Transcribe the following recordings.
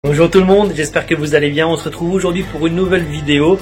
Bonjour tout le monde, j'espère que vous allez bien. On se retrouve aujourd'hui pour une nouvelle vidéo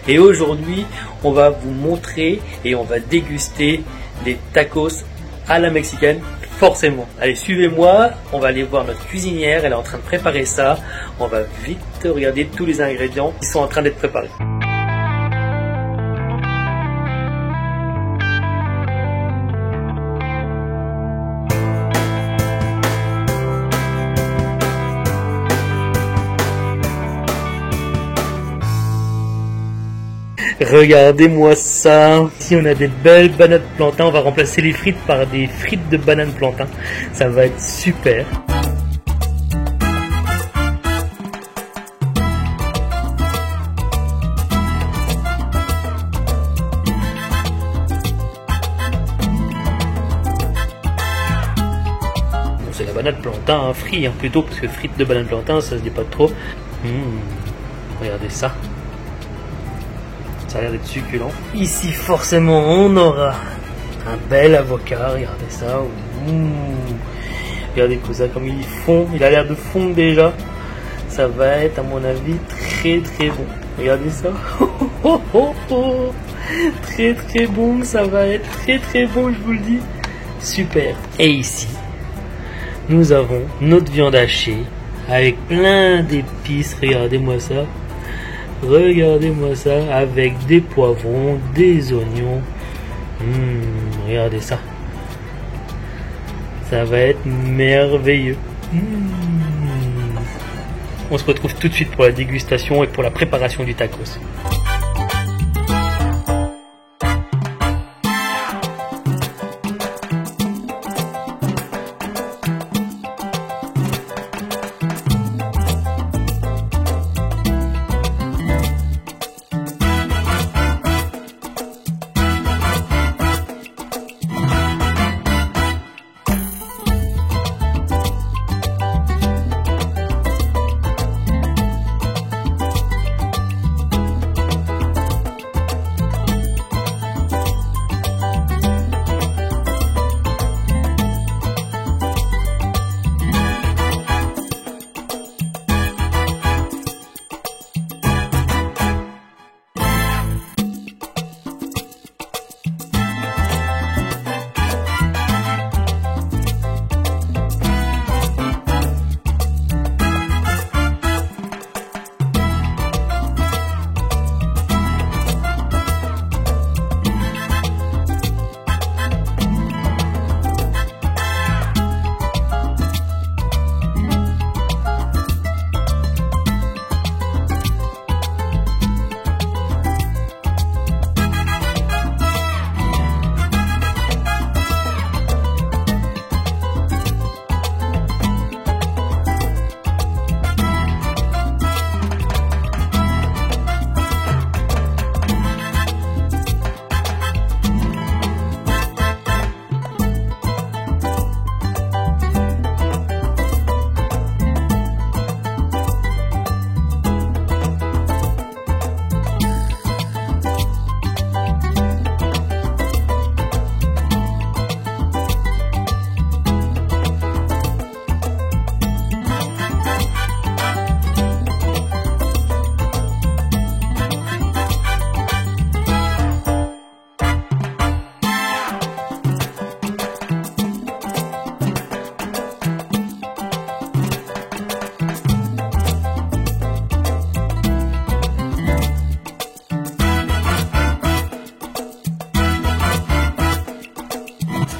et aujourd'hui on va vous montrer et on va déguster des tacos à la mexicaine, forcément. Allez, suivez-moi, on va aller voir notre cuisinière, elle est en train de préparer ça. On va vite regarder tous les ingrédients qui sont en train d'être préparés. Regardez-moi ça. Ici on a des belles bananes plantain. On va remplacer les frites par des frites de bananes plantain. Ça va être super. Bon, c'est la banane plantain hein, frit hein, plutôt, parce que frites de banane plantain ça se dit pas trop. Regardez ça. Ça a l'air d'être succulent. Ici, forcément, on aura un bel avocat. Regardez ça. Regardez tout ça, comme il fond. Il a l'air de fondre déjà. Ça va être, à mon avis, très très bon. Regardez ça. Très très bon. Ça va être très très bon, je vous le dis. Super. Et ici, nous avons notre viande hachée avec plein d'épices. Regardez-moi ça. Regardez-moi ça, avec des poivrons, des oignons. Regardez ça. Ça va être merveilleux. On se retrouve tout de suite pour la dégustation et pour la préparation du tacos.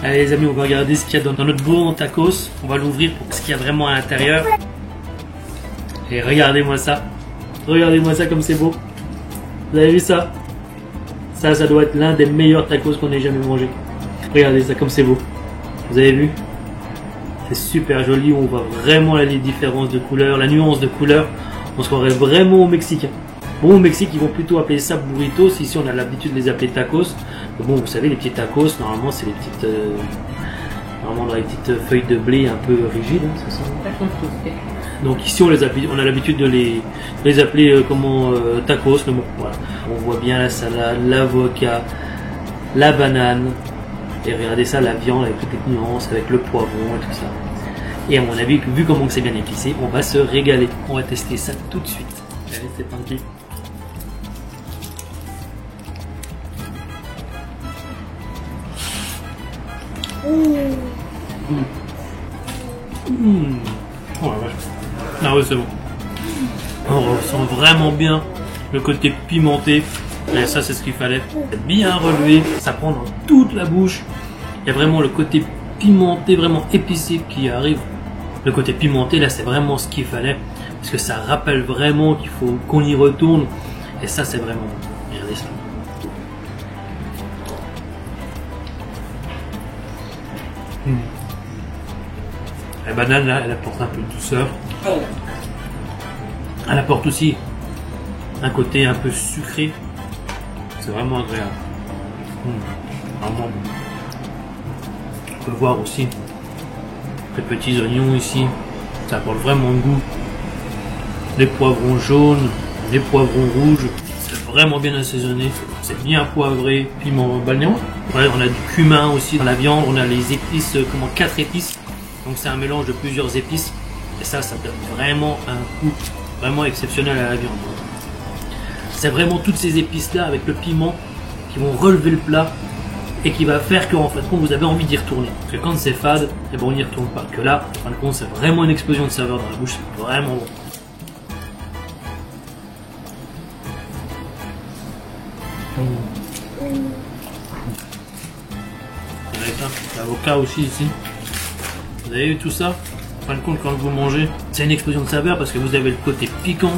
Allez les amis, on va regarder ce qu'il y a dans notre beau tacos. On va l'ouvrir pour ce qu'il y a vraiment à l'intérieur. Et regardez-moi ça. Regardez-moi ça comme c'est beau. Vous avez vu ça? Ça doit être l'un des meilleurs tacos qu'on ait jamais mangé. Regardez ça comme c'est beau. Vous avez vu? C'est super joli. On voit vraiment les différences de couleur, la nuance de couleur. On se croirait vraiment au Mexicain. Bon, au Mexique, ils vont plutôt appeler ça burritos. Ici, on a l'habitude de les appeler tacos. Mais bon, vous savez, les petits tacos, normalement, c'est les petites, normalement, dans les petites feuilles de blé un peu rigides, hein, c'est ça. Donc ici, on a l'habitude de les appeler tacos. Mais bon, voilà. On voit bien la salade, l'avocat, la banane. Et regardez ça, la viande avec toutes les nuances, avec le poivron et tout ça. Et à mon avis, vu comment c'est bien épicé, on va se régaler. On va tester ça tout de suite. Allez, c'est parti. Oh la vache. Ah ouais, c'est bon. On ressent vraiment bien le côté pimenté. Et ça, c'est ce qu'il fallait. C'est bien relevé. Ça prend dans toute la bouche. Il y a vraiment le côté pimenté, vraiment épicé qui arrive. Le côté pimenté, là, c'est vraiment ce qu'il fallait. Parce que ça rappelle vraiment qu'il faut qu'on y retourne. Et ça, c'est vraiment... Regardez ça. La banane, là, elle apporte un peu de douceur. Elle apporte aussi un côté un peu sucré. C'est vraiment agréable. Vraiment bon. On peut voir aussi les petits oignons ici. Ça apporte vraiment le goût. Les poivrons jaunes, les poivrons rouges. C'est vraiment bien assaisonné. C'est bien poivré. Piment balnéo. Ouais, on a du cumin aussi dans la viande. On a les épices, 4 épices. Donc c'est un mélange de plusieurs épices. Et ça donne vraiment un goût vraiment exceptionnel à la viande. C'est vraiment toutes ces épices-là avec le piment qui vont relever le plat et qui va faire qu'en fin de compte vous avez envie d'y retourner. Parce que quand c'est fade, eh ben, on n'y retourne pas. Que là, en fin de compte, c'est vraiment une explosion de saveur dans la bouche. C'est vraiment bon. L'avocat aussi ici. Vous avez vu tout ça? En fin de compte, quand vous mangez, c'est une explosion de saveur parce que vous avez le côté piquant,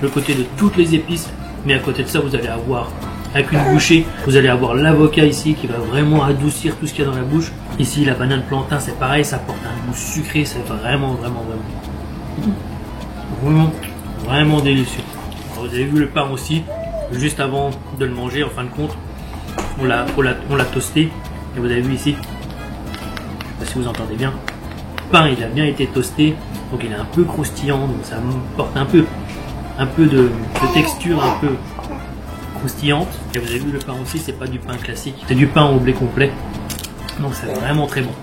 le côté de toutes les épices, mais à côté de ça, vous allez avoir, avec une bouchée, vous allez avoir l'avocat ici qui va vraiment adoucir tout ce qu'il y a dans la bouche. Ici, la banane plantain, c'est pareil, ça apporte un goût sucré, c'est vraiment vraiment délicieux. Alors, vous avez vu le pain aussi, juste avant de le manger, en fin de compte, on l'a toasté, et vous avez vu ici, je sais pas si vous entendez bien. Le pain il a bien été toasté, donc il est un peu croustillant, donc ça porte un peu de texture un peu croustillante. Et vous avez vu le pain aussi, c'est pas du pain classique, c'est du pain au blé complet, donc c'est vraiment très bon.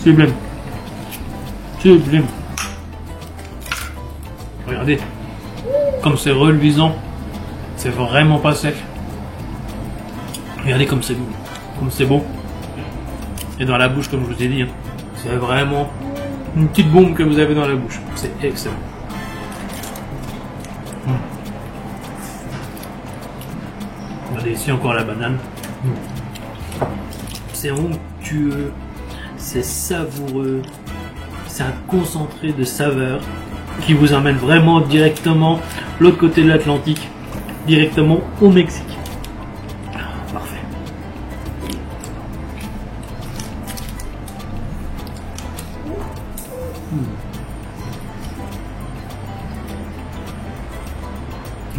Sublime, sublime. Regardez, comme c'est reluisant. C'est vraiment pas sec. Regardez comme c'est beau. Et dans la bouche, comme je vous ai dit, c'est vraiment une petite bombe que vous avez dans la bouche. C'est excellent. Regardez ici encore la banane. C'est onctueux, c'est savoureux, c'est un concentré de saveurs qui vous emmène vraiment directement de l'autre côté de l'Atlantique. Directement au Mexique. Parfait.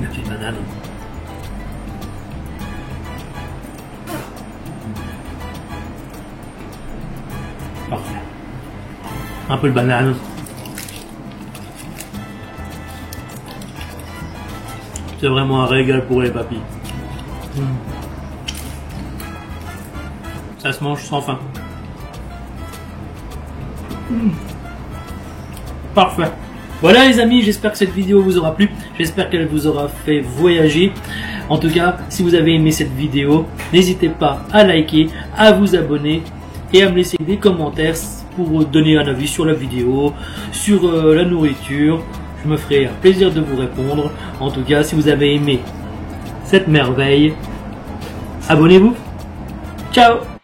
La petite banane. Parfait. Un peu de banane. C'est vraiment un régal pour les papilles. Ça se mange sans faim. Parfait. Voilà les amis, j'espère que cette vidéo vous aura plu. J'espère qu'elle vous aura fait voyager. En tout cas, si vous avez aimé cette vidéo, n'hésitez pas à liker, à vous abonner et à me laisser des commentaires pour donner un avis sur la vidéo, sur la nourriture. Je me ferai un plaisir de vous répondre. En tout cas, si vous avez aimé cette merveille, abonnez-vous. Ciao!